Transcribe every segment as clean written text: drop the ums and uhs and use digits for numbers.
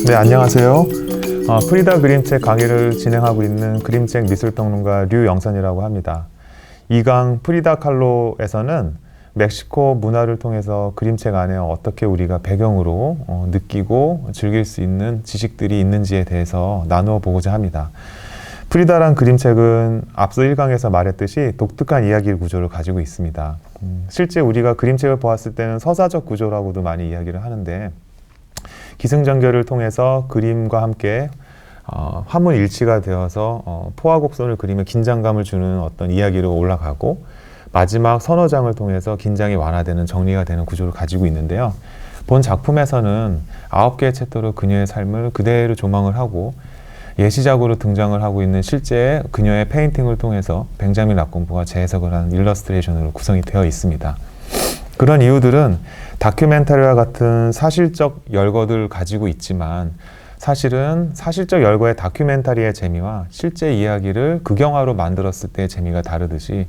네, 안녕하세요. 프리다 그림책 강의를 진행하고 있는 그림책 미술평론가 류영선이라고 합니다. 2강 프리다 칼로에서는 멕시코 문화를 통해서 그림책 안에 어떻게 우리가 배경으로 느끼고 즐길 수 있는 지식들이 있는지에 대해서 나누어 보고자 합니다. 프리다란 그림책은 앞서 1강에서 말했듯이 독특한 이야기 구조를 가지고 있습니다. 실제 우리가 그림책을 보았을 때는 서사적 구조라고도 많이 이야기를 하는데, 기승전결을 통해서 그림과 함께 화문일치가 되어서 포화 곡선을 그리며 긴장감을 주는 어떤 이야기로 올라가고, 마지막 서너 장을 통해서 긴장이 완화되는, 정리가 되는 구조를 가지고 있는데요. 본 작품에서는 9개의 챕터로 그녀의 삶을 그대로 조망을 하고, 예시작으로 등장을 하고 있는 실제 그녀의 페인팅을 통해서 벤자민 라콤보가 재해석을 한 일러스트레이션으로 구성이 되어 있습니다. 그런 이유들은 다큐멘터리와 같은 사실적 열거들을 가지고 있지만, 사실은 사실적 열거의 다큐멘터리의 재미와 실제 이야기를 극영화로 만들었을 때의 재미가 다르듯이,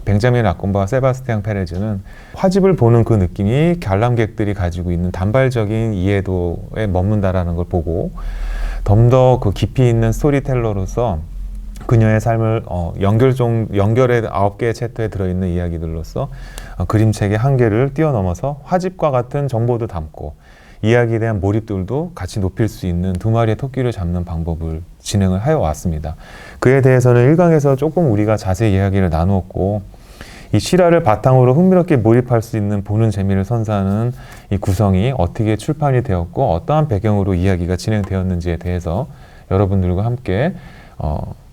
벤자민 라콤보와 세바스티앙 페레즈는 화집을 보는 그 느낌이 관람객들이 가지고 있는 단발적인 이해도에 머문다라는 걸 보고, 좀 더 그 깊이 있는 스토리텔러로서 그녀의 삶을 연결의 9개의 챕터에 들어있는 이야기들로서 그림책의 한계를 뛰어넘어서 화집과 같은 정보도 담고 이야기에 대한 몰입도도 같이 높일 수 있는 두 마리의 토끼를 잡는 방법을 진행을 하여 왔습니다. 그에 대해서는 1강에서 조금 우리가 자세히 이야기를 나누었고, 이 실화를 바탕으로 흥미롭게 몰입할 수 있는 보는 재미를 선사하는 이 구성이 어떻게 출판이 되었고 어떠한 배경으로 이야기가 진행되었는지에 대해서 여러분들과 함께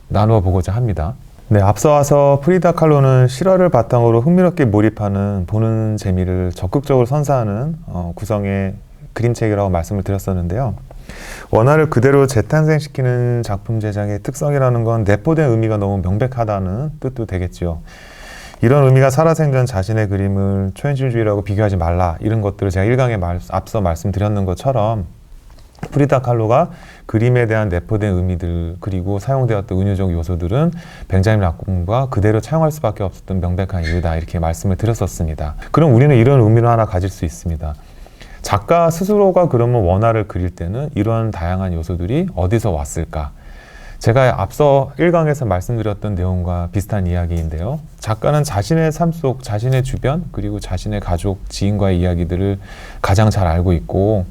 나누어 보고자 합니다. 네, 앞서 와서 프리다 칼로는 실화를 바탕으로 흥미롭게 몰입하는 보는 재미를 적극적으로 선사하는 구성의 그림책이라고 말씀을 드렸었는데요. 원화를 그대로 재탄생시키는 작품 제작의 특성이라는 건 내포된 의미가 너무 명백하다는 뜻도 되겠죠. 이런 의미가 살아생전 자신의 그림을 초현실주의라고 비교하지 말라, 이런 것들을 제가 1강에 앞서 말씀드렸는 것처럼, 프리다 칼로가 그림에 대한 내포된 의미들 그리고 사용되었던 은유적 요소들은 벤자민 라콤보가 그대로 차용할 수밖에 없었던 명백한 이유다, 이렇게 말씀을 드렸었습니다. 그럼 우리는 이런 의미를 하나 가질 수 있습니다. 작가 스스로가 그러면 원화를 그릴 때는 이런 다양한 요소들이 어디서 왔을까? 제가 앞서 1강에서 말씀드렸던 내용과 비슷한 이야기인데요. 작가는 자신의 삶 속, 자신의 주변, 그리고 자신의 가족, 지인과의 이야기들을 가장 잘 알고 있고,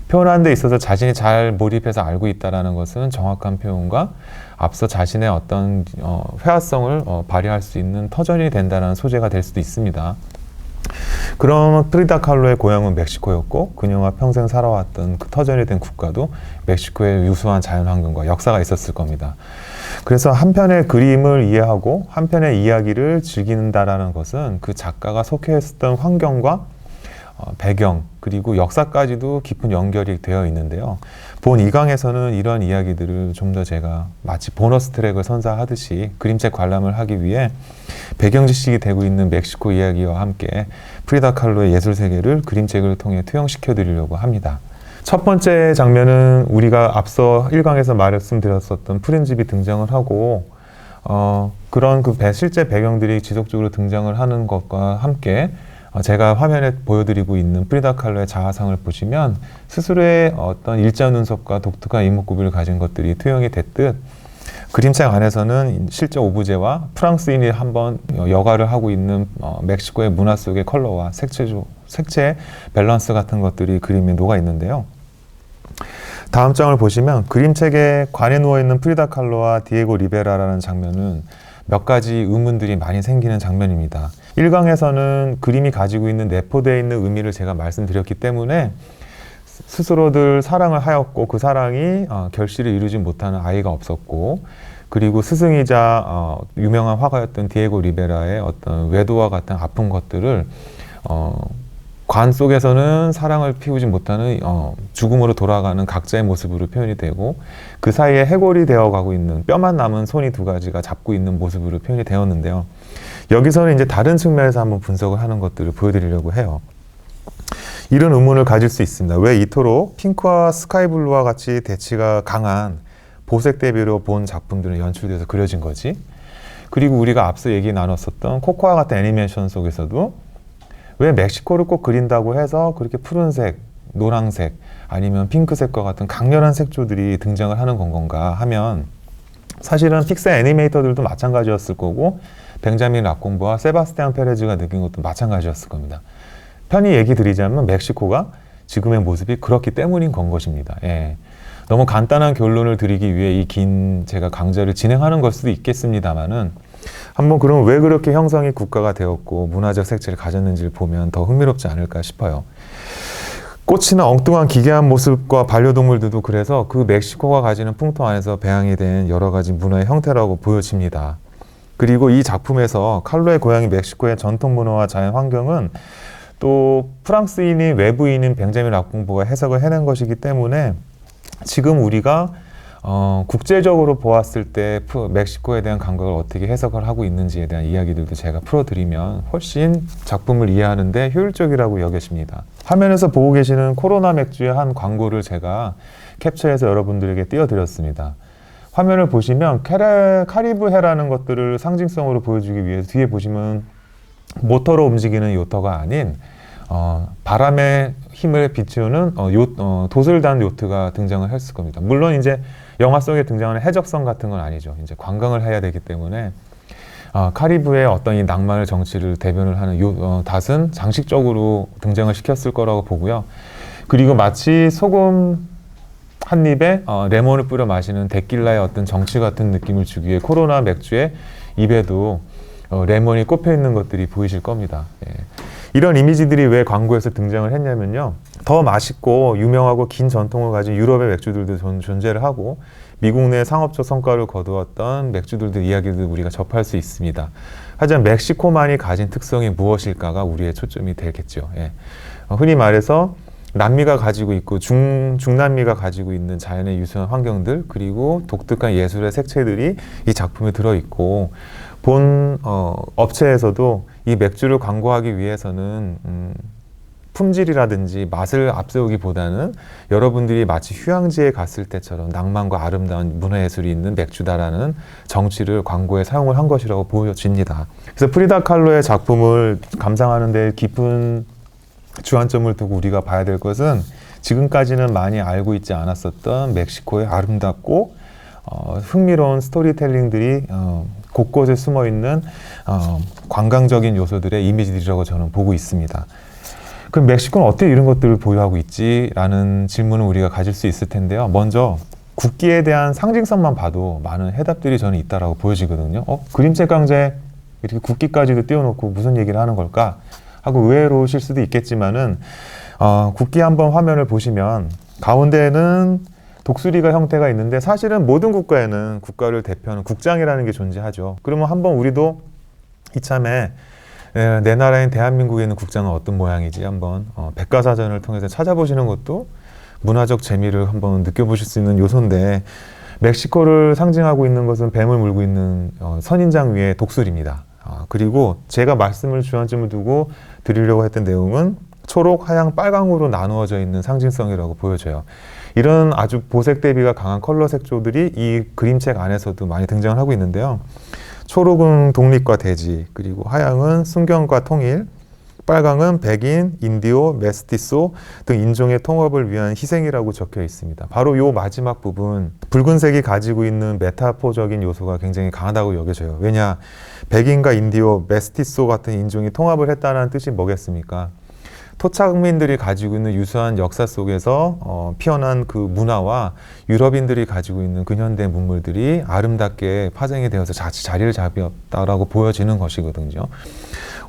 표현하는 데 있어서 자신이 잘 몰입해서 알고 있다는 것은 정확한 표현과 앞서 자신의 어떤 회화성을 발휘할 수 있는 터전이 된다는 소재가 될 수도 있습니다. 그럼 프리다 칼로의 고향은 멕시코였고, 그녀가 평생 살아왔던 그 터전이 된 국가도 멕시코의 유수한 자연환경과 역사가 있었을 겁니다. 그래서 한편의 그림을 이해하고 한편의 이야기를 즐긴다라는 것은 그 작가가 속해 있었던 환경과 배경 그리고 역사까지도 깊은 연결이 되어 있는데요. 본 2강에서는 이런 이야기들을 좀 더 제가 마치 보너스 트랙을 선사하듯이 그림책 관람을 하기 위해 배경 지식이 되고 있는 멕시코 이야기와 함께 프리다 칼로의 예술 세계를 그림책을 통해 투영시켜 드리려고 합니다. 첫 번째 장면은 우리가 앞서 1강에서 말씀드렸었던 푸른 집이 등장을 하고, 그런 그 실제 배경들이 지속적으로 등장을 하는 것과 함께 제가 화면에 보여드리고 있는 프리다 칼로의 자화상을 보시면 스스로의 어떤 일자 눈썹과 독특한 이목구비를 가진 것들이 투영이 됐듯, 그림책 안에서는 실제 오브제와 프랑스인이 한번 여가를 하고 있는 멕시코의 문화 속의 컬러와 색채 밸런스 같은 것들이 그림에 녹아 있는데요. 다음 장을 보시면 그림책에 관에 누워있는 프리다 칼로와 디에고 리베라라는 장면은 몇 가지 의문들이 많이 생기는 장면입니다. 1강에서는 그림이 가지고 있는 내포되어 있는 의미를 제가 말씀드렸기 때문에 스스로들 사랑을 하였고, 그 사랑이 결실을 이루지 못하는 아이가 없었고, 그리고 스승이자 유명한 화가였던 디에고 리베라의 어떤 외도와 같은 아픈 것들을 관 속에서는 사랑을 피우지 못하는 죽음으로 돌아가는 각자의 모습으로 표현이 되고, 그 사이에 해골이 되어가고 있는 뼈만 남은 손이 두 가지가 잡고 있는 모습으로 표현이 되었는데요. 여기서는 이제 다른 측면에서 한번 분석을 하는 것들을 보여드리려고 해요. 이런 의문을 가질 수 있습니다. 왜 이토록 핑크와 스카이블루와 같이 대치가 강한 보색 대비로 본 작품들은 연출돼서 그려진 거지? 그리고 우리가 앞서 얘기 나눴었던 코코아 같은 애니메이션 속에서도 왜 멕시코를 꼭 그린다고 해서 그렇게 푸른색, 노란색, 아니면 핑크색과 같은 강렬한 색조들이 등장을 하는 건가 하면 사실은 픽사 애니메이터들도 마찬가지였을 거고 벤자민 라콩부와 세바스티안 페레즈가 느낀 것도 마찬가지였을 겁니다. 편히 얘기 드리자면 멕시코가 지금의 모습이 그렇기 때문인 건 것입니다. 예. 너무 간단한 결론을 드리기 위해 이 긴 제가 강좌를 진행하는 걸 수도 있겠습니다만은 한번 그럼 왜 그렇게 형성이 국가가 되었고 문화적 색채를 가졌는지를 보면 더 흥미롭지 않을까 싶어요. 꽃이나 엉뚱한 기괴한 모습과 반려동물들도 그래서 그 멕시코가 가지는 풍토 안에서 배양이 된 여러 가지 문화의 형태라고 보여집니다. 그리고 이 작품에서 칼로의 고향이 멕시코의 전통 문화와 자연 환경은 또 프랑스인인 외부인인 벤자민 라콩부가 해석을 해낸 것이기 때문에 지금 우리가 국제적으로 보았을 때 멕시코에 대한 감각을 어떻게 해석을 하고 있는지에 대한 이야기들도 제가 풀어드리면 훨씬 작품을 이해하는 데 효율적이라고 여겨집니다. 화면에서 보고 계시는 코로나 맥주의 한 광고를 제가 캡처해서 여러분들에게 띄워드렸습니다. 화면을 보시면 카리브해라는 것들을 상징성으로 보여주기 위해서 뒤에 보시면 모터로 움직이는 요트가 아닌 바람의 힘을 비추는 돛을 단 요트가 등장을 했을 겁니다. 물론 이제 영화 속에 등장하는 해적선 같은 건 아니죠. 이제 관광을 해야 되기 때문에 카리브의 어떤 이 낭만을 정치를 대변을 하는 닷은 장식적으로 등장을 시켰을 거라고 보고요. 그리고 마치 소금 한 입에 레몬을 뿌려 마시는 데킬라의 어떤 정치 같은 느낌을 주기 위해 코로나 맥주의 입에도 레몬이 꼽혀 있는 것들이 보이실 겁니다. 예. 이런 이미지들이 왜 광고에서 등장을 했냐면요. 더 맛있고 유명하고 긴 전통을 가진 유럽의 맥주들도 존재를 하고 미국 내 상업적 성과를 거두었던 맥주들의 이야기를 우리가 접할 수 있습니다. 하지만 멕시코만이 가진 특성이 무엇일까가 우리의 초점이 되겠죠. 예. 흔히 말해서 남미가 가지고 있고 중남미가 가지고 있는 자연의 유수한 환경들 그리고 독특한 예술의 색채들이 이 작품에 들어있고 본 업체에서도 이 맥주를 광고하기 위해서는 품질이라든지 맛을 앞세우기보다는 여러분들이 마치 휴양지에 갔을 때처럼 낭만과 아름다운 문화예술이 있는 맥주다라는 정치를 광고에 사용을 한 것이라고 보여집니다. 그래서 프리다 칼로의 작품을 감상하는 데 깊은 주안점을 두고 우리가 봐야 될 것은 지금까지는 많이 알고 있지 않았었던 멕시코의 아름답고 흥미로운 스토리텔링들이 곳곳에 숨어있는 관광적인 요소들의 이미지들이라고 저는 보고 있습니다. 그럼 멕시코는 어떻게 이런 것들을 보유하고 있지? 라는 질문을 우리가 가질 수 있을 텐데요. 먼저 국기에 대한 상징성만 봐도 많은 해답들이 저는 있다라고 보여지거든요. 그림책 강좌에 이렇게 국기까지도 띄워놓고 무슨 얘기를 하는 걸까? 하고 의외로우실 수도 있겠지만은 국기 한번 화면을 보시면 가운데에는 독수리가 형태가 있는데 사실은 모든 국가에는 국가를 대표하는 국장이라는 게 존재하죠. 그러면 한번 우리도 이참에 내 나라인 대한민국에 있는 국장은 어떤 모양이지 한번 백과사전을 통해서 찾아보시는 것도 문화적 재미를 한번 느껴보실 수 있는 요소인데 멕시코를 상징하고 있는 것은 뱀을 물고 있는 선인장 위의 독수리입니다. 그리고 제가 말씀을 주안점을 두고 드리려고 했던 내용은 초록, 하양, 빨강으로 나누어져 있는 상징성이라고 보여져요. 이런 아주 보색 대비가 강한 컬러 색조들이 이 그림책 안에서도 많이 등장을 하고 있는데요. 초록은 독립과 대지, 그리고 하양은 순경과 통일, 빨강은 백인, 인디오, 메스티소 등 인종의 통합을 위한 희생이라고 적혀 있습니다. 바로 이 마지막 부분, 붉은색이 가지고 있는 메타포적인 요소가 굉장히 강하다고 여겨져요. 왜냐, 백인과 인디오, 메스티소 같은 인종이 통합을 했다는 뜻이 뭐겠습니까? 토착민들이 가지고 있는 유수한 역사 속에서 피어난 그 문화와 유럽인들이 가지고 있는 근현대 문물들이 아름답게 파생이 되어서 자리를 잡았다라고 보여지는 것이거든요.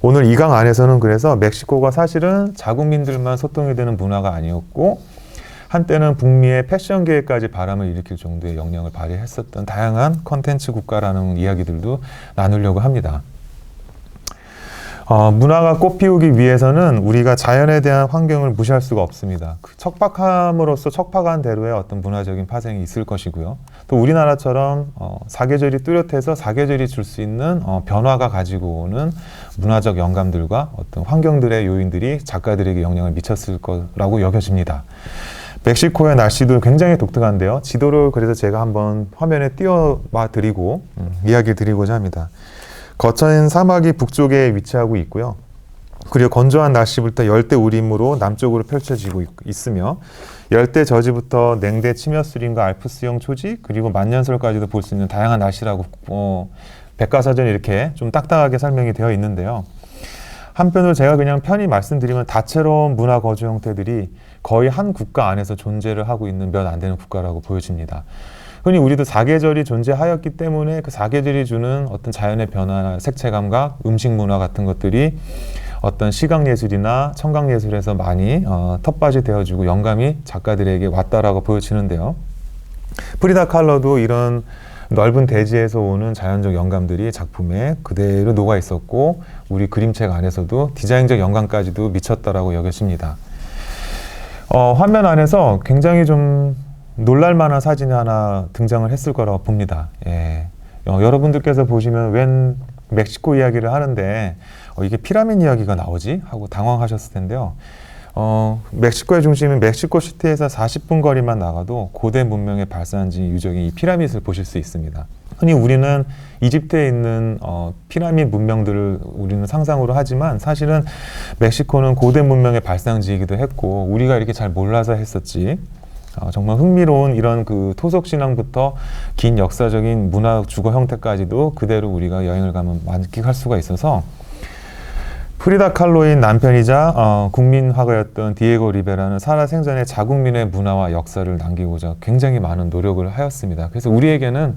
오늘 이 강 안에서는 그래서 멕시코가 사실은 자국민들만 소통이 되는 문화가 아니었고 한때는 북미의 패션계에까지 바람을 일으킬 정도의 영향을 발휘했었던 다양한 컨텐츠 국가라는 이야기들도 나누려고 합니다. 문화가 꽃피우기 위해서는 우리가 자연에 대한 환경을 무시할 수가 없습니다. 그 척박함으로써 척박한 대로의 어떤 문화적인 파생이 있을 것이고요. 또 우리나라처럼 사계절이 뚜렷해서 사계절이 줄 수 있는 변화가 가지고 오는 문화적 영감들과 어떤 환경들의 요인들이 작가들에게 영향을 미쳤을 거라고 여겨집니다. 멕시코의 날씨도 굉장히 독특한데요. 지도를 그래서 제가 한번 화면에 띄워봐 드리고 이야기 드리고자 합니다. 거친 사막이 북쪽에 위치하고 있고요. 그리고 건조한 날씨부터 열대 우림으로 남쪽으로 펼쳐지고 있으며 열대 저지부터 냉대 침여수림과 알프스형 초지 그리고 만년설까지도 볼 수 있는 다양한 날씨라고 백과사전에 이렇게 좀 딱딱하게 설명이 되어 있는데요. 한편으로 제가 그냥 편히 말씀드리면 다채로운 문화 거주 형태들이 거의 한 국가 안에서 존재를 하고 있는 몇 안 되는 국가라고 보여집니다. 흔히 우리도 사계절이 존재하였기 때문에 그 사계절이 주는 어떤 자연의 변화나 색채 감각, 음식 문화 같은 것들이 어떤 시각예술이나 청각예술에서 많이 텃밭이 되어주고 영감이 작가들에게 왔다라고 보여지는데요. 프리다 칼로도 이런 넓은 대지에서 오는 자연적 영감들이 작품에 그대로 녹아 있었고 우리 그림책 안에서도 디자인적 영감까지도 미쳤다라고 여겨집니다. 화면 안에서 굉장히 좀 놀랄만한 사진이 하나 등장을 했을 거라고 봅니다. 예. 여러분들께서 보시면 웬 멕시코 이야기를 하는데 이게 피라미드 이야기가 나오지? 하고 당황하셨을 텐데요. 멕시코의 중심인 멕시코시티에서 40분 거리만 나가도 고대 문명의 발산지 유적인 이 피라미드를 보실 수 있습니다. 흔히 우리는 이집트에 있는 피라미드 문명들을 우리는 상상으로 하지만 사실은 멕시코는 고대 문명의 발상지이기도 했고 우리가 이렇게 잘 몰라서 했었지. 정말 흥미로운 이런 그 토속 신앙부터 긴 역사적인 문화 주거 형태까지도 그대로 우리가 여행을 가면 만끽할 수가 있어서 프리다 칼로의 남편이자 국민 화가였던 디에고 리베라는 살아생전에 자국민의 문화와 역사를 남기고자 굉장히 많은 노력을 하였습니다. 그래서 우리에게는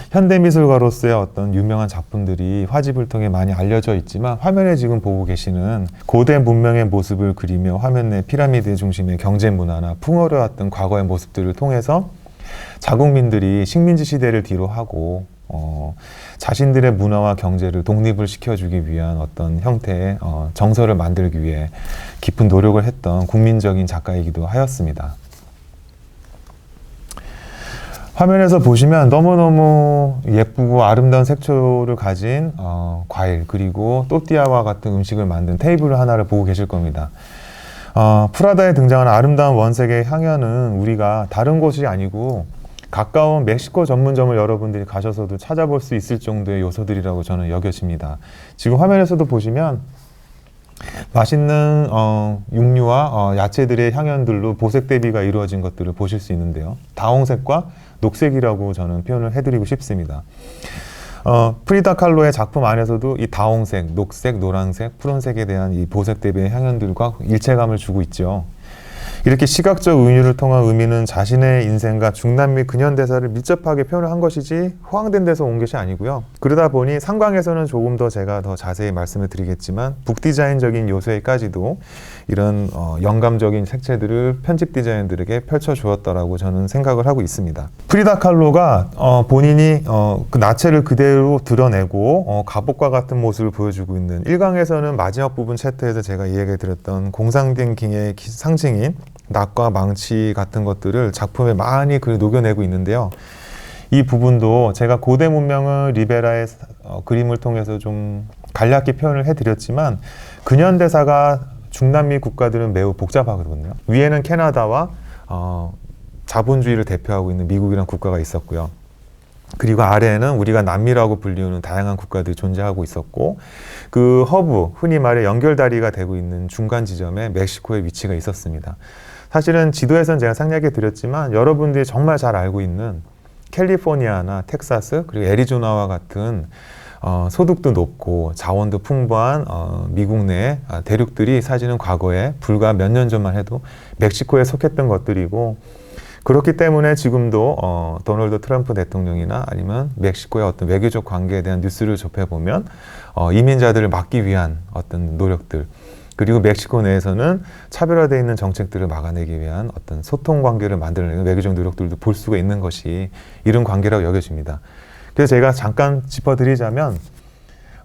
현대미술가로서의 어떤 유명한 작품들이 화집을 통해 많이 알려져 있지만 화면에 지금 보고 계시는 고대 문명의 모습을 그리며 화면 내 피라미드의 중심의 경제 문화나 풍어려왔던 과거의 모습들을 통해서 자국민들이 식민지 시대를 뒤로하고 자신들의 문화와 경제를 독립을 시켜주기 위한 어떤 형태의 정서를 만들기 위해 깊은 노력을 했던 국민적인 작가이기도 하였습니다. 화면에서 보시면 너무너무 예쁘고 아름다운 색초를 가진 과일 그리고 또띠아와 같은 음식을 만든 테이블 하나를 보고 계실 겁니다. 프라다에 등장하는 아름다운 원색의 향연은 우리가 다른 곳이 아니고 가까운 멕시코 전문점을 여러분들이 가셔서도 찾아볼 수 있을 정도의 요소들이라고 저는 여겨집니다. 지금 화면에서도 보시면 맛있는 육류와 야채들의 향연들로 보색 대비가 이루어진 것들을 보실 수 있는데요. 다홍색과 녹색이라고 저는 표현을 해드리고 싶습니다. 프리다 칼로의 작품 안에서도 이 다홍색, 녹색, 노란색, 푸른색에 대한 이 보색 대비의 향연들과 일체감을 주고 있죠. 이렇게 시각적 은유를 통한 의미는 자신의 인생과 중남미 근현대사를 밀접하게 표현을 한 것이지 호황된 데서 온 것이 아니고요. 그러다 보니 상광에서는 조금 더 제가 더 자세히 말씀을 드리겠지만 북디자인적인 요소에까지도 이런 영감적인 색채들을 편집 디자인들에게 펼쳐주었다라고 저는 생각을 하고 있습니다. 프리다 칼로가 본인이 그 나체를 그대로 드러내고 갑옷과 같은 모습을 보여주고 있는 1강에서는 마지막 부분 챕터에서 제가 이야기 드렸던 공상등기의 상징인 낙과 망치 같은 것들을 작품에 많이 녹여내고 있는데요. 이 부분도 제가 고대 문명은 리베라의 그림을 통해서 좀 간략히 표현을 해드렸지만 근현대사가 중남미 국가들은 매우 복잡하거든요. 위에는 캐나다와 자본주의를 대표하고 있는 미국이라는 국가가 있었고요. 그리고 아래에는 우리가 남미라고 불리우는 다양한 국가들이 존재하고 있었고 그 허브, 흔히 말해 연결다리가 되고 있는 중간 지점에 멕시코의 위치가 있었습니다. 사실은 지도에서는 제가 생략해 드렸지만 여러분들이 정말 잘 알고 있는 캘리포니아나 텍사스 그리고 애리조나와 같은 소득도 높고 자원도 풍부한 미국 내 대륙들이 사실은 과거에 불과 몇 년 전만 해도 멕시코에 속했던 것들이고 그렇기 때문에 지금도 도널드 트럼프 대통령이나 아니면 멕시코의 어떤 외교적 관계에 대한 뉴스를 접해보면 이민자들을 막기 위한 어떤 노력들 그리고 멕시코 내에서는 차별화되어 있는 정책들을 막아내기 위한 어떤 소통 관계를 만들어내는 외교적 노력들도 볼 수가 있는 것이 이런 관계라고 여겨집니다. 그래서 제가 잠깐 짚어드리자면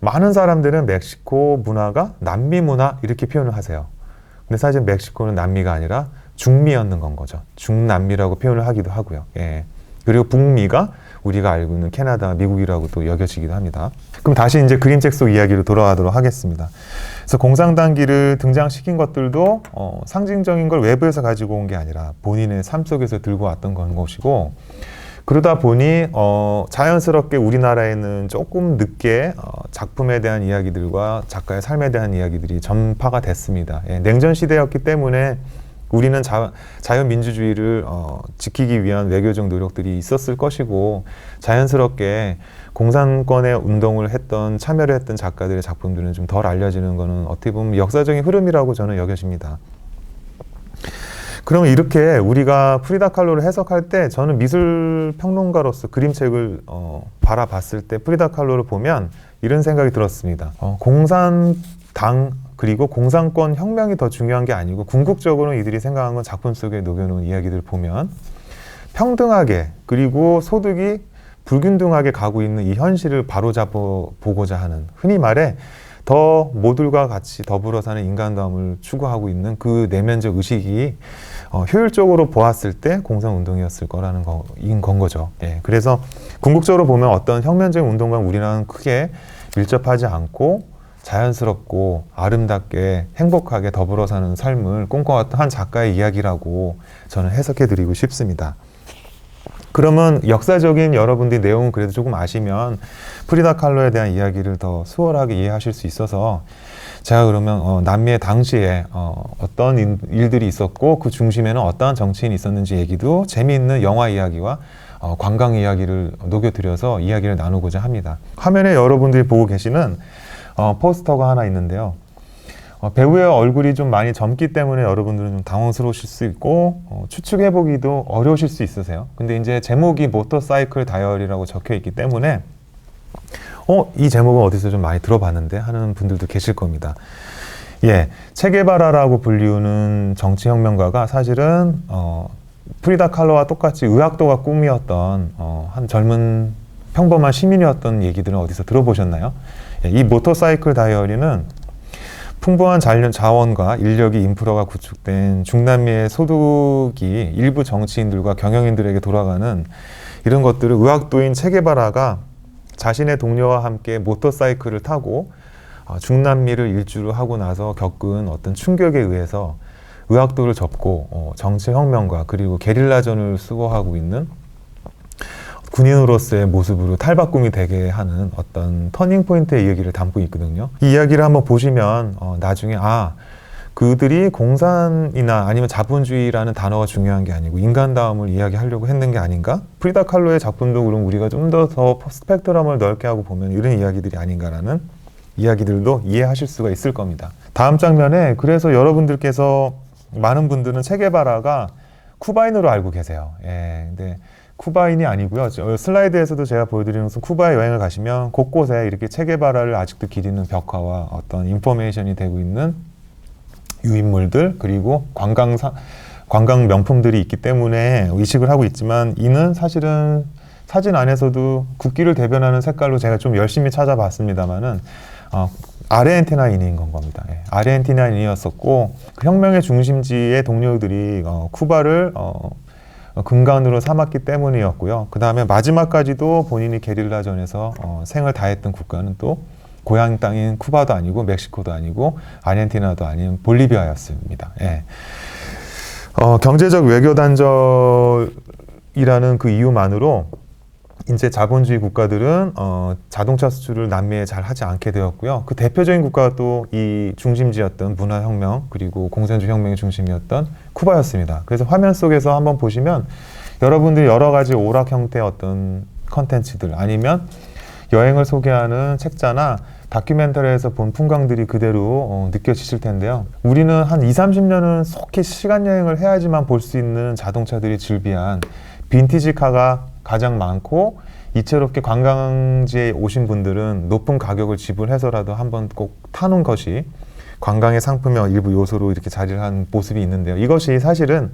많은 사람들은 멕시코 문화가 남미 문화 이렇게 표현을 하세요. 근데 사실 멕시코는 남미가 아니라 중미였는 건 거죠. 중남미라고 표현을 하기도 하고요. 예. 그리고 북미가 우리가 알고 있는 캐나다, 미국이라고도 여겨지기도 합니다. 그럼 다시 이제 그림책 속 이야기로 돌아가도록 하겠습니다. 그래서 공상단기를 등장시킨 것들도 상징적인 걸 외부에서 가지고 온 게 아니라 본인의 삶 속에서 들고 왔던 것이고 그러다 보니 자연스럽게 우리나라에는 조금 늦게 작품에 대한 이야기들과 작가의 삶에 대한 이야기들이 전파가 됐습니다. 예, 냉전 시대였기 때문에 우리는 자유민주주의를 지키기 위한 외교적 노력들이 있었을 것이고, 자연스럽게 공산권의 운동을 했던, 참여를 했던 작가들의 작품들은 좀 덜 알려지는 것은 어떻게 보면 역사적인 흐름이라고 저는 여겨집니다. 그러면 이렇게 우리가 프리다 칼로를 해석할 때, 저는 미술 평론가로서 그림책을 바라봤을 때 프리다 칼로를 보면 이런 생각이 들었습니다. 공산당 그리고 공산권 혁명이 더 중요한 게 아니고, 궁극적으로 이들이 생각한 건 작품 속에 녹여놓은 이야기들을 보면 평등하게, 그리고 소득이 불균등하게 가고 있는 이 현실을 바로잡아 보고자 하는, 흔히 말해 더 모두가 같이 더불어 사는 인간다움을 추구하고 있는 그 내면적 의식이 효율적으로 보았을 때 공산운동이었을 거라는 건 거죠. 예, 그래서 궁극적으로 보면 어떤 혁명적인 운동과 우리나라는 크게 밀접하지 않고 자연스럽고 아름답게 행복하게 더불어 사는 삶을 꿈꿔왔던 한 작가의 이야기라고 저는 해석해드리고 싶습니다. 그러면 역사적인 여러분들이 내용은 그래도 조금 아시면 프리다 칼로에 대한 이야기를 더 수월하게 이해하실 수 있어서, 제가 그러면 남미의 당시에 어떤 일들이 있었고 그 중심에는 어떠한 정치인이 있었는지 얘기도 재미있는 영화 이야기와 관광 이야기를 녹여드려서 이야기를 나누고자 합니다. 화면에 여러분들이 보고 계시는 포스터가 하나 있는데요. 배우의 얼굴이 좀 많이 젊기 때문에 여러분들은 좀 당황스러우실 수 있고 추측해보기도 어려우실 수 있으세요. 근데 이제 제목이 모터사이클 다이어리라고 적혀 있기 때문에 이 제목은 어디서 좀 많이 들어봤는데 하는 분들도 계실 겁니다. 예, 체게바라라고 불리우는 정치혁명가가 사실은 프리다 칼로와 똑같이 의학도가 꿈이었던 한 젊은 평범한 시민이었던 얘기들은 어디서 들어보셨나요? 예, 이 모터사이클 다이어리는 풍부한 자원과 인력이 인프라가 구축된 중남미의 소득이 일부 정치인들과 경영인들에게 돌아가는 이런 것들을 의학도인 체게바라가 자신의 동료와 함께 모터사이클을 타고 중남미를 일주를 하고 나서 겪은 어떤 충격에 의해서 의학도를 접고 정치혁명과 그리고 게릴라전을 수거하고 있는 군인으로서의 모습으로 탈바꿈이 되게 하는 어떤 터닝포인트의 이야기를 담고 있거든요. 이 이야기를 한번 보시면 나중에 그들이 공산이나 아니면 자본주의라는 단어가 중요한 게 아니고 인간다움을 이야기하려고 했는 게 아닌가? 프리다 칼로의 작품도 그럼 우리가 좀 더 스펙트럼을 넓게 하고 보면 이런 이야기들이 아닌가라는 이야기들도 이해하실 수가 있을 겁니다. 다음 장면에, 그래서 여러분들께서 많은 분들은 체게바라가 쿠바인으로 알고 계세요. 예, 근데 쿠바인이 아니고요. 슬라이드에서도 제가 보여드리는 것은 관광 여행을 가시면 곳곳에 이렇게 체게바라를 아직도 기리는 벽화와 어떤 인포메이션이 되고 있는 유인물들, 그리고 관광 명품들이 있기 때문에 의식을 하고 있지만, 이는 사실은 사진 안에서도 국기를 대변하는 색깔로 제가 좀 열심히 찾아봤습니다만은 아르헨티나인인 건 겁니다. 예, 아르헨티나인이었었고 그 혁명의 중심지의 동료들이 쿠바를 근간으로 삼았기 때문이었고요. 그 다음에 마지막까지도 본인이 게릴라전에서 생을 다했던 국가는 또 고향 땅인 쿠바도 아니고 멕시코도 아니고 아르헨티나도 아닌 볼리비아였습니다. 예. 경제적 외교 단절이라는 그 이유만으로 이제 자본주의 국가들은 자동차 수출을 남미에 잘 하지 않게 되었고요. 그 대표적인 국가가 또 이 중심지였던 문화혁명 그리고 공산주의 혁명의 중심이었던 쿠바였습니다. 그래서 화면 속에서 한번 보시면 여러분들이 여러 가지 오락 형태의 어떤 컨텐츠들 아니면 여행을 소개하는 책자나 다큐멘터리에서 본 풍광들이 그대로 느껴지실 텐데요. 우리는 한 20-30년은 속히 시간 여행을 해야지만 볼 수 있는 자동차들이 즐비한 빈티지 카가 가장 많고, 이채롭게 관광지에 오신 분들은 높은 가격을 지불해서라도 한번 꼭 타는 것이 관광의 상품의 일부 요소로 이렇게 자리를 한 모습이 있는데요. 이것이 사실은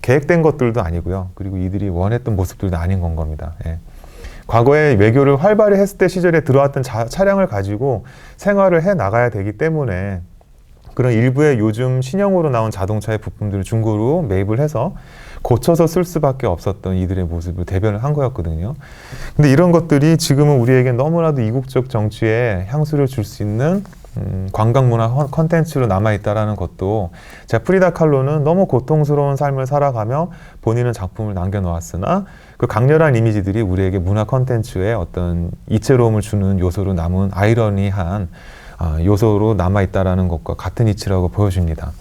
계획된 것들도 아니고요. 그리고 이들이 원했던 모습들도 아닌 건 겁니다. 예. 과거에 외교를 활발히 했을 때 시절에 들어왔던 차량을 가지고 생활을 해 나가야 되기 때문에 그런 일부의 요즘 신형으로 나온 자동차의 부품들을 중고로 매입을 해서 고쳐서 쓸 수밖에 없었던 이들의 모습을 대변을 한 거였거든요. 근데 이런 것들이 지금은 우리에게 너무나도 이국적 정치에 향수를 줄 수 있는 관광 문화 컨텐츠로 남아있다라는 것도, 제가 프리다 칼로는 너무 고통스러운 삶을 살아가며 본인은 작품을 남겨놓았으나 그 강렬한 이미지들이 우리에게 문화 컨텐츠에 어떤 이채로움을 주는 요소로 남은 아이러니한 요소로 남아있다라는 것과 같은 이치라고 보여집니다.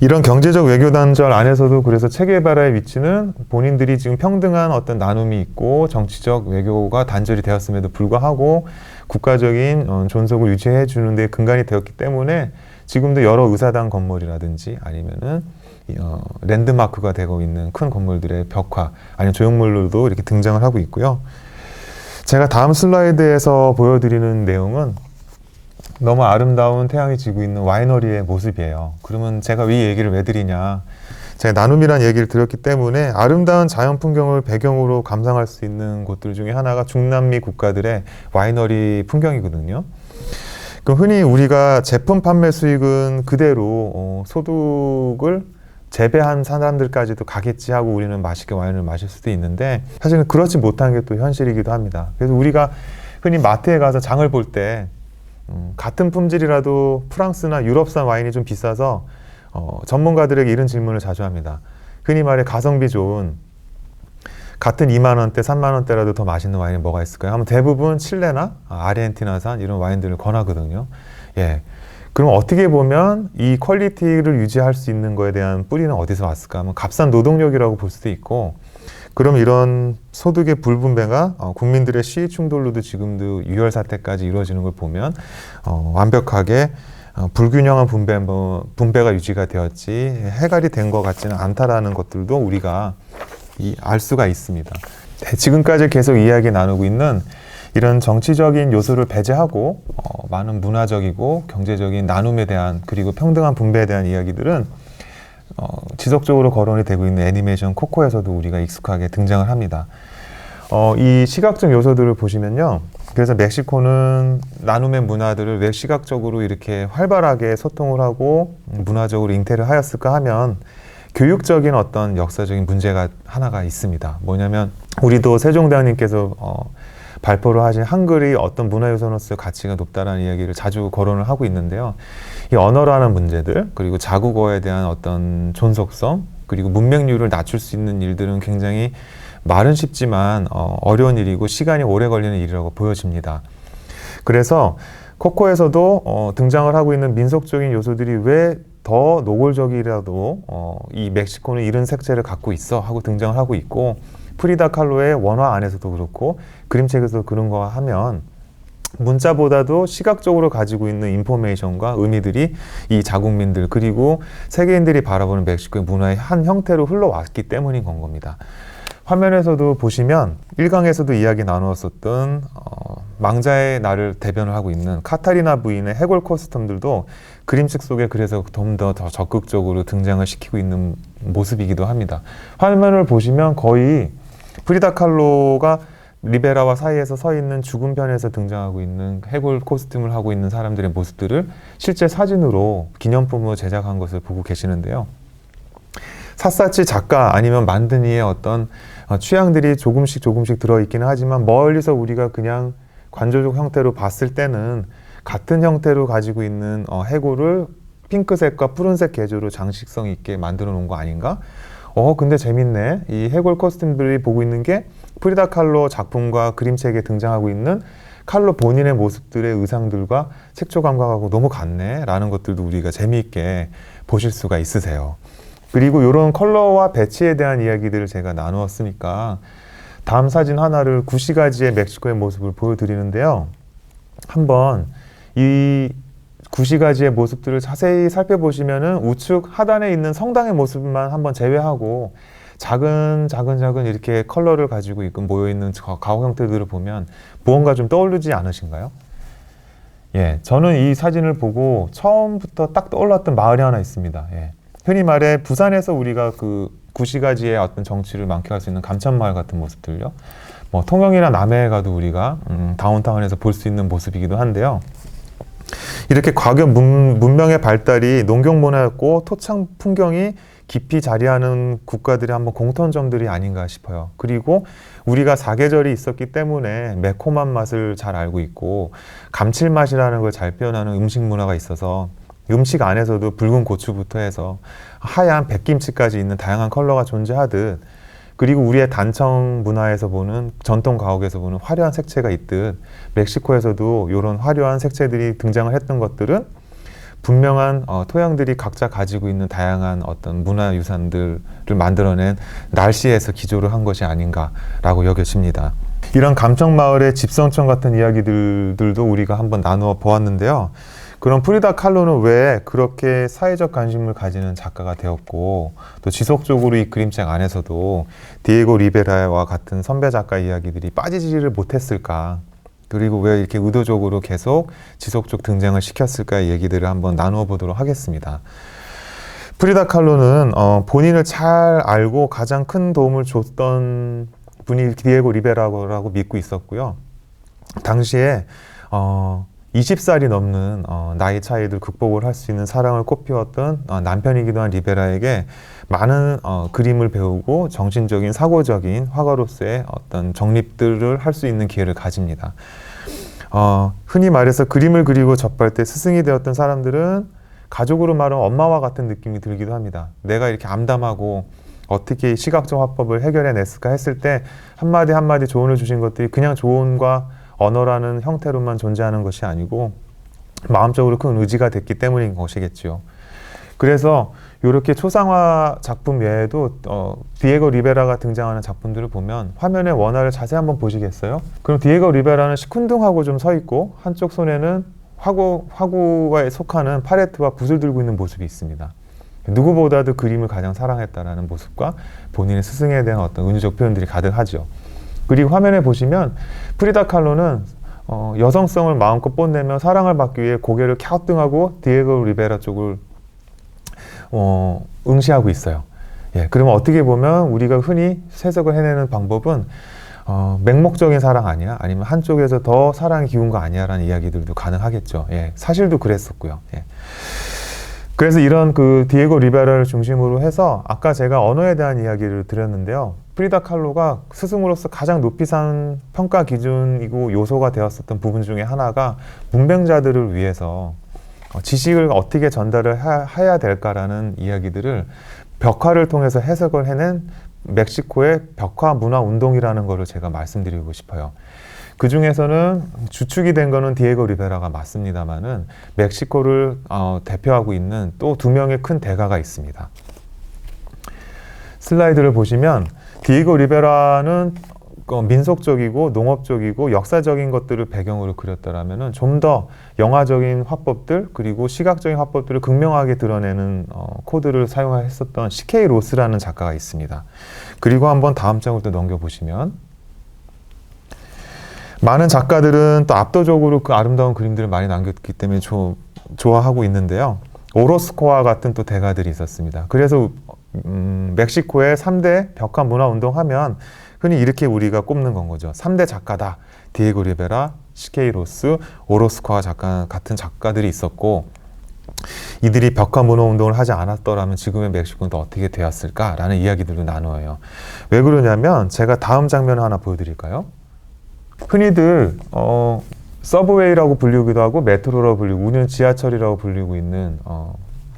이런 경제적 외교 단절 안에서도 그래서 체게바라의 위치는 본인들이 지금 평등한 어떤 나눔이 있고 정치적 외교가 단절이 되었음에도 불구하고 국가적인 존속을 유지해 주는 데 근간이 되었기 때문에 지금도 여러 의사당 건물이라든지 아니면은 랜드마크가 되고 있는 큰 건물들의 벽화 아니면 조형물들도 이렇게 등장을 하고 있고요. 제가 다음 슬라이드에서 보여드리는 내용은 너무 아름다운 태양이 지고 있는 와이너리의 모습이에요. 그러면 제가 이 얘기를 왜 드리냐, 제가 나눔이란 얘기를 드렸기 때문에 아름다운 자연 풍경을 배경으로 감상할 수 있는 곳들 중에 하나가 중남미 국가들의 와이너리 풍경이거든요. 그럼 흔히 우리가 제품 판매 수익은 그대로 소득을 재배한 사람들까지도 가겠지 하고 우리는 맛있게 와인을 마실 수도 있는데, 사실은 그렇지 못한 게 또 현실이기도 합니다. 그래서 우리가 흔히 마트에 가서 장을 볼 때 같은 품질이라도 프랑스나 유럽산 와인이 좀 비싸서 전문가들에게 이런 질문을 자주 합니다. 흔히 말해 가성비 좋은 같은 2만 원대, 3만 원대라도 더 맛있는 와인이 뭐가 있을까요? 하면 대부분 칠레나 아르헨티나산 이런 와인들을 권하거든요. 예. 그럼 어떻게 보면 이 퀄리티를 유지할 수 있는 거에 대한 뿌리는 어디서 왔을까 하면 값싼 노동력이라고 볼 수도 있고, 그럼 이런 소득의 불분배가 국민들의 시위 충돌로도 지금도 유혈 사태까지 이루어지는 걸 보면 완벽하게 불균형한 분배가 유지가 되었지 해결이 된 것 같지는 않다라는 것들도 우리가 알 수가 있습니다. 지금까지 계속 이야기 나누고 있는 이런 정치적인 요소를 배제하고 많은 문화적이고 경제적인 나눔에 대한 그리고 평등한 분배에 대한 이야기들은 지속적으로 거론이 되고 있는 애니메이션 코코에서도 우리가 익숙하게 등장을 합니다. 이 시각적 요소들을 보시면요. 그래서 멕시코는 나눔의 문화들을 왜 시각적으로 이렇게 활발하게 소통을 하고 문화적으로 잉태를 하였을까 하면 교육적인 어떤 역사적인 문제가 하나가 있습니다. 뭐냐면 우리도 세종대왕님께서 발표를 하신 한글이 어떤 문화유산으로서 가치가 높다라는 이야기를 자주 거론을 하고 있는데요. 이 언어라는 문제들, 그리고 자국어에 대한 어떤 존속성, 그리고 문맹률을 낮출 수 있는 일들은 굉장히 말은 쉽지만 어려운 일이고 시간이 오래 걸리는 일이라고 보여집니다. 그래서 코코에서도 등장을 하고 있는 민속적인 요소들이 왜 더 노골적이라도 이 멕시코는 이런 색채를 갖고 있어 하고 등장을 하고 있고, 프리다 칼로의 원화 안에서도 그렇고 그림책에서 그런 거 하면 문자보다도 시각적으로 가지고 있는 인포메이션과 의미들이 이 자국민들 그리고 세계인들이 바라보는 멕시코의 문화의 한 형태로 흘러왔기 때문인 건 겁니다. 화면에서도 보시면 1강에서도 이야기 나누었었던 망자의 날을 대변을 하고 있는 카타리나 부인의 해골 코스튬들도 그림책 속에 그래서 좀 더 적극적으로 등장을 시키고 있는 모습이기도 합니다. 화면을 보시면 거의 프리다 칼로가 리베라와 사이에서 서 있는 죽은 편에서 등장하고 있는 해골 코스튬을 하고 있는 사람들의 모습들을 실제 사진으로 기념품으로 제작한 것을 보고 계시는데요. 샅샅이 작가 아니면 만든 이의 어떤 취향들이 조금씩 들어있기는 하지만 멀리서 우리가 그냥 관조적 형태로 봤을 때는 같은 형태로 가지고 있는 해골을 핑크색과 푸른색 계조로 장식성 있게 만들어 놓은 거 아닌가? 근데 재밌네. 이 해골 코스튬들이 보고 있는 게 프리다 칼로 작품과 그림책에 등장하고 있는 칼로 본인의 모습들의 의상들과 색조 감각하고 너무 같네 라는 것들도 우리가 재미있게 보실 수가 있으세요. 그리고 이런 컬러와 배치에 대한 이야기들을 제가 나누었으니까 다음 사진 하나를 구시가지의 멕시코의 모습을 보여드리는데요. 한번 이 구시가지의 모습들을 자세히 살펴보시면은 우측 하단에 있는 성당의 모습만 한번 제외하고 작은 이렇게 컬러를 가지고 있고 모여있는 가옥 형태들을 보면 무언가 좀 떠오르지 않으신가요? 예, 저는 이 사진을 보고 처음부터 딱 떠올랐던 마을이 하나 있습니다. 예. 흔히 말해 부산에서 우리가 그 구시가지의 어떤 정취를 만끽할 수 있는 감천마을 같은 모습들요. 뭐 통영이나 남해에 가도 우리가 다운타운에서 볼 수 있는 모습이기도 한데요. 이렇게 과거 문명의 발달이 농경 문화였고 토착 풍경이 깊이 자리하는 국가들의 한번 공통점들이 아닌가 싶어요. 그리고 우리가 사계절이 있었기 때문에 매콤한 맛을 잘 알고 있고 감칠맛이라는 걸 잘 표현하는 음식 문화가 있어서 음식 안에서도 붉은 고추부터 해서 하얀 백김치까지 있는 다양한 컬러가 존재하듯, 그리고 우리의 단청 문화에서 보는 전통 가옥에서 보는 화려한 색채가 있듯 멕시코에서도 이런 화려한 색채들이 등장을 했던 것들은 분명한 토양들이 각자 가지고 있는 다양한 어떤 문화유산들을 만들어낸 날씨에서 기조를 한 것이 아닌가라고 여겨집니다. 이런 감청마을의 집성촌 같은 이야기들도 우리가 한번 나누어 보았는데요. 그럼 프리다 칼로는 왜 그렇게 사회적 관심을 가지는 작가가 되었고, 또 지속적으로 이 그림책 안에서도 디에고 리베라와 같은 선배 작가 이야기들이 빠지지를 못했을까? 그리고 왜 이렇게 의도적으로 계속 지속적 등장을 시켰을까의 얘기들을 한번 나누어 보도록 하겠습니다. 프리다 칼로는 본인을 잘 알고 가장 큰 도움을 줬던 분이 디에고 리베라라고 믿고 있었고요. 당시에 20살이 넘는 나이 차이를 극복을 할 수 있는 사랑을 꽃피웠던 남편이기도 한 리베라에게 많은 그림을 배우고 정신적인 사고적인 화가로서의 어떤 정립들을 할 수 있는 기회를 가집니다. 흔히 말해서 그림을 그리고 접할 때 스승이 되었던 사람들은 가족으로 말하면 엄마와 같은 느낌이 들기도 합니다. 내가 이렇게 암담하고 어떻게 시각적 화법을 해결해냈을까 했을 때 한마디 한마디 조언을 주신 것들이 그냥 조언과 언어라는 형태로만 존재하는 것이 아니고 마음적으로 큰 의지가 됐기 때문인 것이겠죠. 그래서 이렇게 초상화 작품 외에도 디에고 리베라가 등장하는 작품들을 보면 화면의 원화를 자세히 한번 보시겠어요? 그럼 디에고 리베라는 시큰둥하고 좀 서 있고 한쪽 손에는 화구에 속하는 팔레트와 붓을 들고 있는 모습이 있습니다. 누구보다도 그림을 가장 사랑했다라는 모습과 본인의 스승에 대한 어떤 은유적 표현들이 가득하죠. 그리고 화면에 보시면 프리다 칼로는 여성성을 마음껏 뽐내며 사랑을 받기 위해 고개를 갸우뚱하고 디에고 리베라 쪽을 응시하고 있어요. 예, 그러면 어떻게 보면 우리가 흔히 해석을 해내는 방법은 맹목적인 사랑 아니야? 아니면 한쪽에서 더 사랑이 기운 거 아니야? 라는 이야기들도 가능하겠죠. 예, 사실도 그랬었고요. 예. 그래서 이런 그 디에고 리베라를 중심으로 해서 아까 제가 언어에 대한 이야기를 드렸는데요. 프리다 칼로가 스승으로서 가장 높이 산 평가 기준이고 요소가 되었었던 부분 중에 하나가 문맹자들을 위해서 지식을 어떻게 전달을 해야 될까라는 이야기들을 벽화를 통해서 해석을 해낸 멕시코의 벽화 문화 운동이라는 것을 제가 말씀드리고 싶어요. 그 중에서는 주축이 된 거는 디에고 리베라가 맞습니다만은 멕시코를 대표하고 있는 또 두 명의 큰 대가가 있습니다. 슬라이드를 보시면 디에고 리베라는 민속적이고 농업적이고 역사적인 것들을 배경으로 그렸더라면은 좀 더 영화적인 화법들 그리고 시각적인 화법들을 극명하게 드러내는 코드를 사용했었던 CK 로스라는 작가가 있습니다. 그리고 한번 다음 장을 또 넘겨보시면 많은 작가들은 또 압도적으로 그 아름다운 그림들을 많이 남겼기 때문에 좋아하고 있는데요. 오로스코와 같은 또 대가들이 있었습니다. 그래서 멕시코의 3대 벽화 문화 운동 하면 흔히 이렇게 우리가 꼽는 건 거죠. 3대 작가다. 디에고 리베라, CK 로스, 오로스코와 같은 작가들이 있었고 이들이 벽화 문화 운동을 하지 않았더라면 지금의 멕시코는 또 어떻게 되었을까라는 이야기들도 나누어요. 왜 그러냐면 제가 다음 장면을 하나 보여드릴까요? 흔히들 서브웨이라고 불리기도 하고 메트로라고 불리고 우리는 지하철이라고 불리고 있는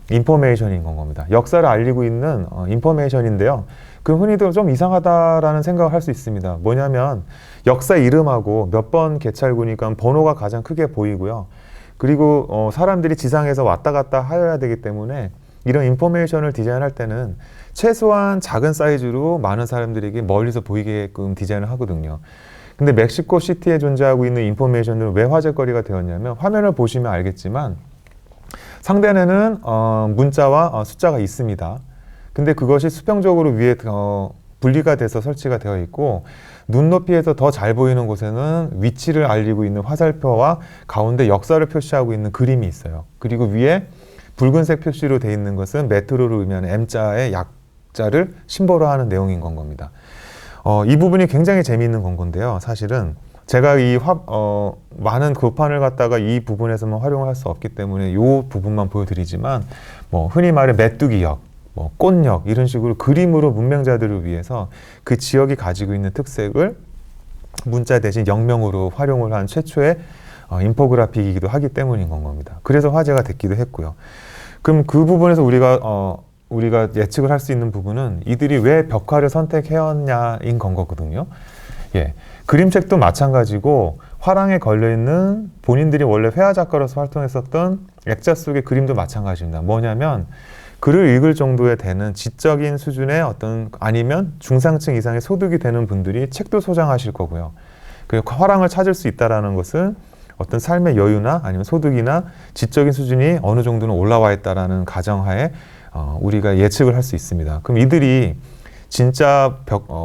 인포메이션인 건 겁니다. 역사를 알리고 있는 인포메이션인데요. 그 흔히도 좀 이상하다라는 생각을 할 수 있습니다. 뭐냐면 역사 이름하고 몇 번 개찰구니까 번호가 가장 크게 보이고요. 그리고 사람들이 지상에서 왔다 갔다 하여야 되기 때문에 이런 인포메이션을 디자인할 때는 최소한 작은 사이즈로 많은 사람들에게 멀리서 보이게끔 디자인을 하거든요. 근데 멕시코 시티에 존재하고 있는 인포메이션들은 왜 화제거리가 되었냐면 화면을 보시면 알겠지만 상단에는 문자와 숫자가 있습니다. 근데 그것이 수평적으로 위에 분리가 돼서 설치가 되어 있고 눈높이에서 더 잘 보이는 곳에는 위치를 알리고 있는 화살표와 가운데 역사를 표시하고 있는 그림이 있어요. 그리고 위에 붉은색 표시로 되어 있는 것은 메트로를 의미하는 M자의 약자를 심벌로 하는 내용인 건 겁니다. 이 부분이 굉장히 재미있는 건 건데요. 사실은 제가 많은 교판을 갖다가 이 부분에서만 활용을 할 수 없기 때문에 이 부분만 보여드리지만 흔히 말해 메뚜기역, 뭐 꽃역 이런 식으로 그림으로 문맹자들을 위해서 그 지역이 가지고 있는 특색을 문자 대신 영명으로 활용을 한 최초의 인포그래픽이기도 하기 때문인 건 겁니다. 그래서 화제가 됐기도 했고요. 그럼 그 부분에서 우리가 예측을 할 수 있는 부분은 이들이 왜 벽화를 선택해왔냐인 건 거거든요. 예, 그림책도 마찬가지고 화랑에 걸려있는 본인들이 원래 회화 작가로서 활동했었던 액자 속의 그림도 마찬가지입니다. 뭐냐면 글을 읽을 정도에 되는 지적인 수준의 아니면 중상층 이상의 소득이 되는 분들이 책도 소장하실 거고요. 그리고 화랑을 찾을 수 있다는 것은 어떤 삶의 여유나 아니면 소득이나 지적인 수준이 어느 정도는 올라와 있다는 가정하에 우리가 예측을 할 수 있습니다. 그럼 이들이 진짜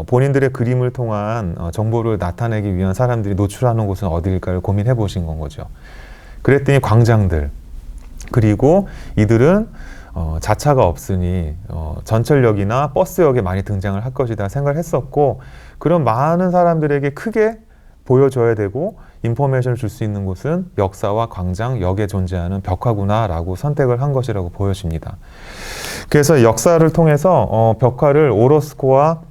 본인들의 그림을 통한 정보를 나타내기 위한 사람들이 노출하는 곳은 어디일까를 고민해 보신 건 거죠. 그랬더니 광장들, 그리고 이들은 자차가 없으니 전철역이나 버스역에 많이 등장을 할 것이다 생각을 했었고, 그런 많은 사람들에게 크게 보여줘야 되고 인포메이션을 줄 수 있는 곳은 역사와 광장, 역에 존재하는 벽화구나라고 선택을 한 것이라고 보여집니다. 그래서 역사를 통해서 벽화를 오로스코와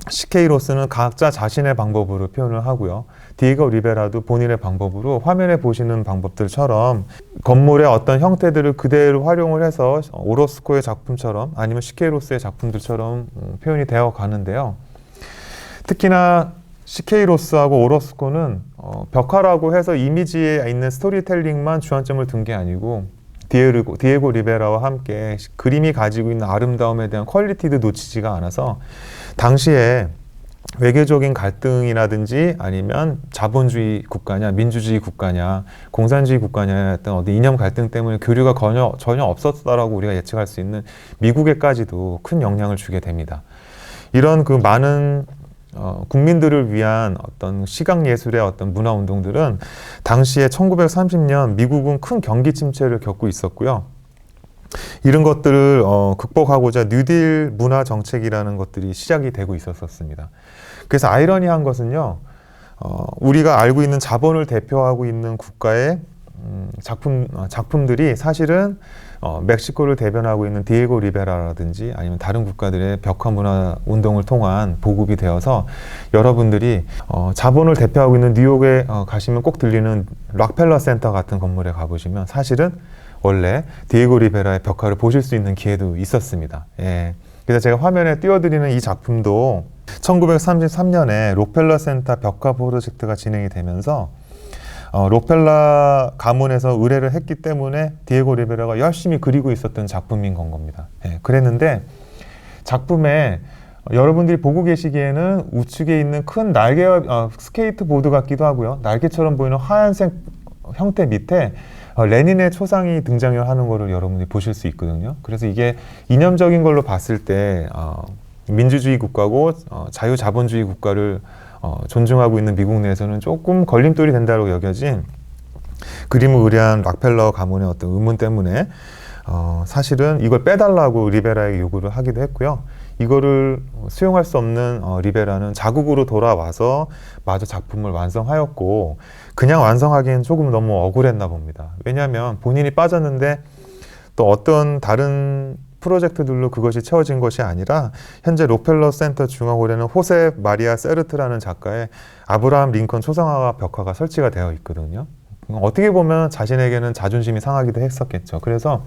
시케이로스는 각자 자신의 방법으로 표현을 하고요. 디에고 리베라도 본인의 방법으로 화면에 보시는 방법들처럼 건물의 어떤 형태들을 그대로 활용을 해서 오로스코의 작품처럼 아니면 시케이로스의 작품들처럼 표현이 되어 가는데요. 특히나 시케이로스하고 오로스코는 벽화라고 해서 이미지에 있는 스토리텔링만 주안점을 둔 게 아니고 디에고 리베라와 함께 그림이 가지고 있는 아름다움에 대한 퀄리티도 놓치지가 않아서 당시에 외교적인 갈등이라든지 아니면 자본주의 국가냐 민주주의 국가냐 공산주의 국가냐의 어떤 이념 갈등 때문에 교류가 전혀 없었다라고 우리가 예측할 수 있는 미국에까지도 큰 영향을 주게 됩니다. 이런 그 많은 국민들을 위한 어떤 시각예술의 어떤 문화운동들은 당시에 1930년 미국은 큰 경기 침체를 겪고 있었고요. 이런 것들을 극복하고자 뉴딜 문화 정책이라는 것들이 시작이 되고 있었습니다. 그래서 아이러니한 것은요, 우리가 알고 있는 자본을 대표하고 있는 국가의 작품들이 사실은 멕시코를 대변하고 있는 디에고 리베라라든지 아니면 다른 국가들의 벽화 문화 운동을 통한 보급이 되어서 여러분들이 자본을 대표하고 있는 뉴욕에 가시면 꼭 들리는 락펠러 센터 같은 건물에 가보시면 사실은 원래 디에고 리베라의 벽화를 보실 수 있는 기회도 있었습니다. 예. 그래서 제가 화면에 띄워드리는 이 작품도 1933년에 록펠러 센터 벽화 프로젝트가 진행이 되면서 록펠러 가문에서 의뢰를 했기 때문에 디에고 리베라가 열심히 그리고 있었던 작품인 건 겁니다. 예, 그랬는데 작품에 여러분들이 보고 계시기에는 우측에 있는 큰 날개 스케이트보드 같기도 하고요. 날개처럼 보이는 하얀색 형태 밑에 레닌의 초상이 등장을 하는 것을 여러분들이 보실 수 있거든요. 그래서 이게 이념적인 걸로 봤을 때 민주주의 국가고 자유자본주의 국가를 존중하고 있는 미국 내에서는 조금 걸림돌이 된다고 여겨진 그림을 의뢰한 락펠러 가문의 어떤 의문 때문에 사실은 이걸 빼달라고 리베라에게 요구를 하기도 했고요. 이거를 수용할 수 없는 리베라는 자국으로 돌아와서 마저 작품을 완성하였고, 그냥 완성하기엔 조금 너무 억울했나 봅니다. 왜냐하면 본인이 빠졌는데 또 어떤 다른 프로젝트들로 그것이 채워진 것이 아니라 현재 록펠러 센터 중앙홀에는 호세 마리아 세르트라는 작가의 아브라함 링컨 초상화 벽화가 설치가 되어 있거든요. 어떻게 보면 자신에게는 자존심이 상하기도 했었겠죠. 그래서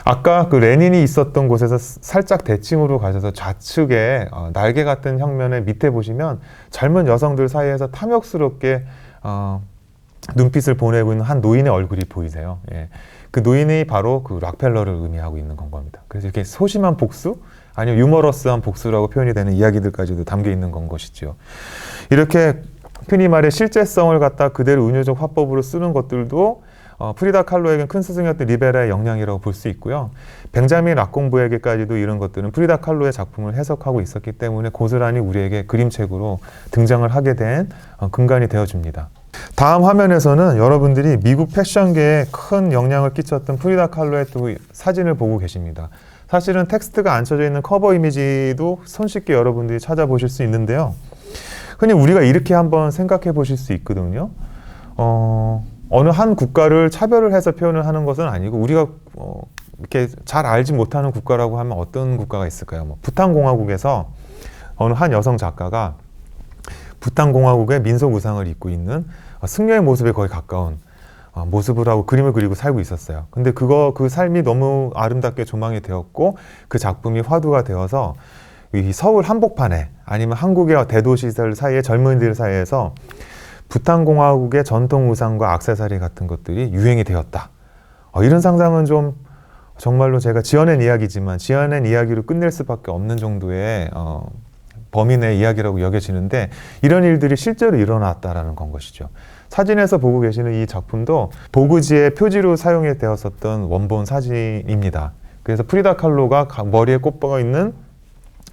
아까 그 레닌이 있었던 곳에서 살짝 대칭으로 가셔서 좌측에 날개 같은 형면의 밑에 보시면 젊은 여성들 사이에서 탐욕스럽게 눈빛을 보내고 있는 한 노인의 얼굴이 보이세요. 예. 그 노인이 바로 그 락펠러를 의미하고 있는 건 겁니다. 그래서 이렇게 소심한 복수, 아니면 유머러스한 복수라고 표현이 되는 이야기들까지도 담겨 있는 건 것이죠. 이렇게 흔히 말해 실제성을 갖다 그대로 은유적 화법으로 쓰는 것들도 프리다 칼로에겐 큰 스승이었던 리베라의 영향이라고 볼 수 있고요. 벤자민 락공부에게까지도 이런 것들은 프리다 칼로의 작품을 해석하고 있었기 때문에 고스란히 우리에게 그림책으로 등장을 하게 된 근간이 되어줍니다. 다음 화면에서는 여러분들이 미국 패션계에 큰 영향을 끼쳤던 프리다 칼로의 또 사진을 보고 계십니다. 사실은 텍스트가 안 쳐져 있는 커버 이미지도 손쉽게 여러분들이 찾아보실 수 있는데요. 흔히 우리가 이렇게 한번 생각해 보실 수 있거든요. 어느 한 국가를 차별을 해서 표현을 하는 것은 아니고 우리가 이렇게 잘 알지 못하는 국가라고 하면 어떤 국가가 있을까요? 뭐 부탄 공화국에서 어느 한 여성 작가가 부탄 공화국의 민속 의상을 입고 있는 승려의 모습에 거의 가까운 모습을 하고 그림을 그리고 살고 있었어요. 근데 그 삶이 너무 아름답게 조망이 되었고 그 작품이 화두가 되어서 이 서울 한복판에 아니면 한국의 대도시들 사이에 젊은이들 사이에서 부탄 공화국의 전통 의상과 액세서리 같은 것들이 유행이 되었다. 이런 상상은 좀 정말로 제가 지어낸 이야기지만 지어낸 이야기로 끝낼 수밖에 없는 정도의 범인의 이야기라고 여겨지는데 이런 일들이 실제로 일어났다라는 건 것이죠. 사진에서 보고 계시는 이 작품도 보그지의 표지로 사용이 되었었던 원본 사진입니다. 그래서 프리다 칼로가 머리에 꽂혀 있는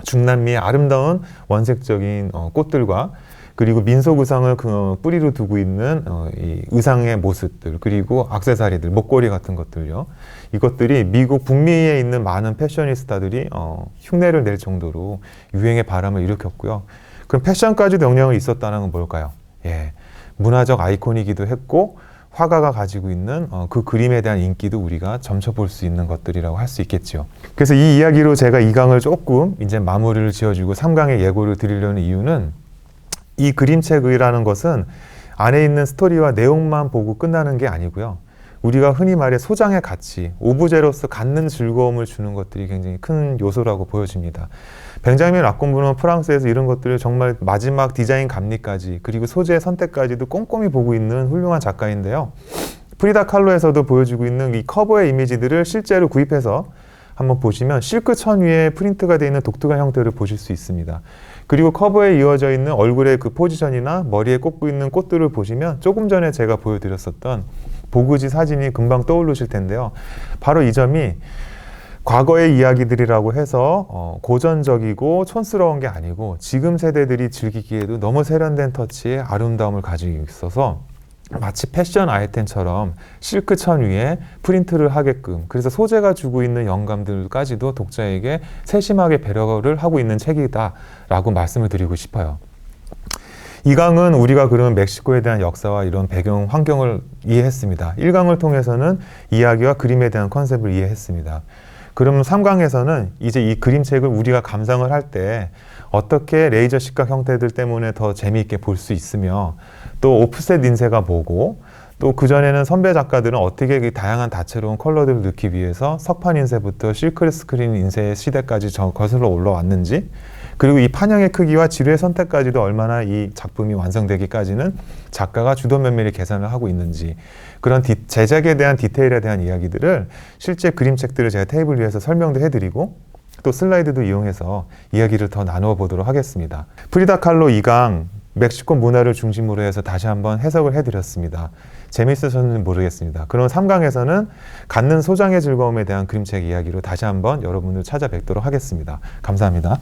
중남미의 아름다운 원색적인 꽃들과 그리고 민속 의상을 그 뿌리로 두고 있는 이 의상의 모습들 그리고 액세서리들, 목걸이 같은 것들요. 이것들이 미국 북미에 있는 많은 패셔니스타들이 흉내를 낼 정도로 유행의 바람을 일으켰고요. 그럼 패션까지도 영향이 있었다는 건 뭘까요? 예, 문화적 아이콘이기도 했고 화가가 가지고 있는 그 그림에 대한 인기도 우리가 점쳐볼 수 있는 것들이라고 할 수 있겠죠. 그래서 이 이야기로 제가 2강을 조금 이제 마무리를 지어주고 3강의 예고를 드리려는 이유는 이 그림책이라는 것은 안에 있는 스토리와 내용만 보고 끝나는 게 아니고요. 우리가 흔히 말해 소장의 가치, 오브제로서 갖는 즐거움을 주는 것들이 굉장히 큰 요소라고 보여집니다. 벤자민 라콤브는 프랑스에서 이런 것들을 정말 마지막 디자인 감리까지 그리고 소재 선택까지도 꼼꼼히 보고 있는 훌륭한 작가인데요. 프리다 칼로에서도 보여주고 있는 이 커버의 이미지들을 실제로 구입해서 한번 보시면 실크 천 위에 프린트가 되어 있는 독특한 형태를 보실 수 있습니다. 그리고 커버에 이어져 있는 얼굴의 그 포지션이나 머리에 꽂고 있는 꽃들을 보시면 조금 전에 제가 보여드렸었던 보그지 사진이 금방 떠오르실 텐데요. 바로 이 점이 과거의 이야기들이라고 해서 고전적이고 촌스러운 게 아니고 지금 세대들이 즐기기에도 너무 세련된 터치의 아름다움을 가지고 있어서 마치 패션 아이템처럼 실크 천 위에 프린트를 하게끔 그래서 소재가 주고 있는 영감들까지도 독자에게 세심하게 배려를 하고 있는 책이다 라고 말씀을 드리고 싶어요. 이 강은 우리가 그런 멕시코에 대한 역사와 이런 배경 환경을 이해했습니다. 1강을 통해서는 이야기와 그림에 대한 컨셉을 이해했습니다. 그러면 3강에서는 이제 이 그림책을 우리가 감상을 할 때 어떻게 레이저 시각 형태들 때문에 더 재미있게 볼 수 있으며 또 오프셋 인쇄가 뭐고 또 그전에는 선배 작가들은 어떻게 다양한 다채로운 컬러들을 넣기 위해서 석판 인쇄부터 실크 스크린 인쇄 시대까지 거슬러 올라왔는지 그리고 이 판형의 크기와 지뢰 선택까지도 얼마나 이 작품이 완성되기까지는 작가가 주도 면밀히 계산을 하고 있는지 그런 제작에 대한 디테일에 대한 이야기들을 실제 그림책들을 제가 테이블 위에서 설명도 해드리고 또 슬라이드도 이용해서 이야기를 더 나누어 보도록 하겠습니다. 프리다 칼로 2강 멕시코 문화를 중심으로 해서 다시 한번 해석을 해드렸습니다. 재밌으셨는지 모르겠습니다. 그럼 3강에서는 갖는 소장의 즐거움에 대한 그림책 이야기로 다시 한번 여러분을 찾아뵙도록 하겠습니다. 감사합니다.